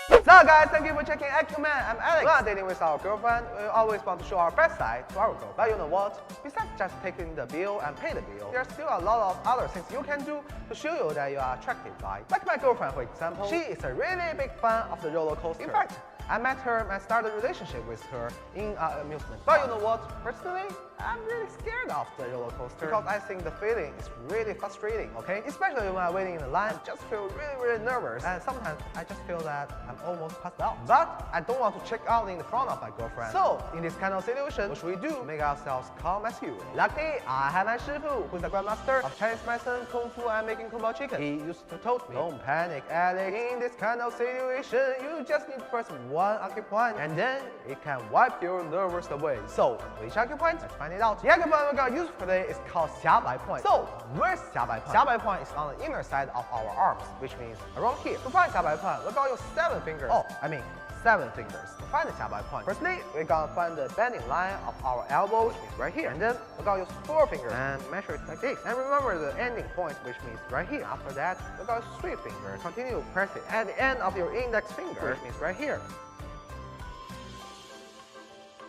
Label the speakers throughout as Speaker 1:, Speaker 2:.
Speaker 1: So guys, thank you for checking Acuman. I'm Alex. When dating with our girlfriend, we always want to show our best side to our girlfriend. But you know what? Besides just taking the bill and pay the bill, there's still a lot of other things you can do to show you that you are attracted by. Like my girlfriend, for example, she is a really big fan of the roller coaster. In fact, I met her and started a relationship with her in amusement. But you know what? Personally, I'm really scared of the roller coaster because I think the feeling is really frustrating, okay? Especially when I'm waiting in the line, I just feel really nervous. And sometimes I just feel that I'm almost passed out. But I don't want to check out in the front of my girlfriend. So, in this kind of situation, what should we do to make ourselves calm as you? Luckily, I have my Shifu, who's a grandmaster of Chinese medicine, Kung Fu, and making Kung Pao chicken. He used to tell me, don't panic, Alex. In this kind of situation, you just need to press one acupoint, and then it can wipe your nerves away. So, which acupoint? Let's find it out. The acupoint we're gonna use for today is called 下摆 point. So, where's 下摆 point? 下摆 point is on the inner side of our arms, which means around here. To find 下摆 point, we're gonna use 7 fingers. Oh, I mean 7 fingers to find the 下摆 point. Firstly, we're gonna find the bending line of our elbow, which means right here. And then we're gonna use 4 fingers and measure it like this. And remember the ending point, which means right here. After that, we're gonna use 3 fingers. Continue to press it at the end of your index finger, which means right here.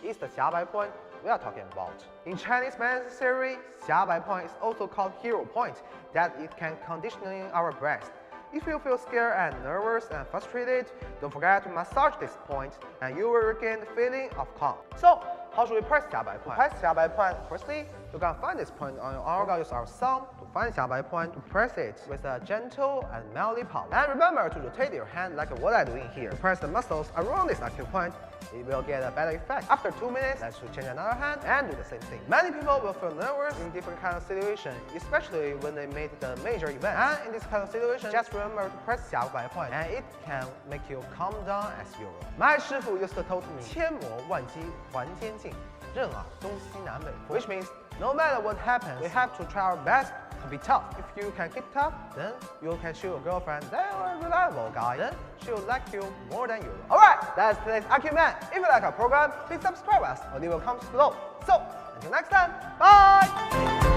Speaker 1: Is the 下摆 point we are talking about. In Chinese medicine theory, 下摆 point is also called hero point, that it can conditioning our breath. If you feel scared and nervous and frustrated, don't forget to massage this point and you will regain the feeling of calm. So, how should we press 下摆 point? To press 下摆 point, firstly, you're gonna find this point on your arm. We're gonna use our thumb to find 下摆 point, to press it with a gentle and melody pulse. And remember to rotate your hand like what I'm doing here. Press the muscles around this acupoint. It will get a better effect. After 2 minutes, let's change another hand and do the same thing. Many people will feel nervous in different kind of situations, especially when they made the major event. And in this kind of situation, just remember to press 下摆 point, and it can make you calm down as usual. My Shifu used to tell me, 千磨万击还天境，任尔东西南北， which means no matter what happens, we have to try our best to be tough. If you can keep tough, then you can show your girlfriend that you're a reliable guy. Then she'll like you more than you. Alright, that's today's Acuman. If you like our program, please subscribe us or leave your comments below. So, until next time, bye!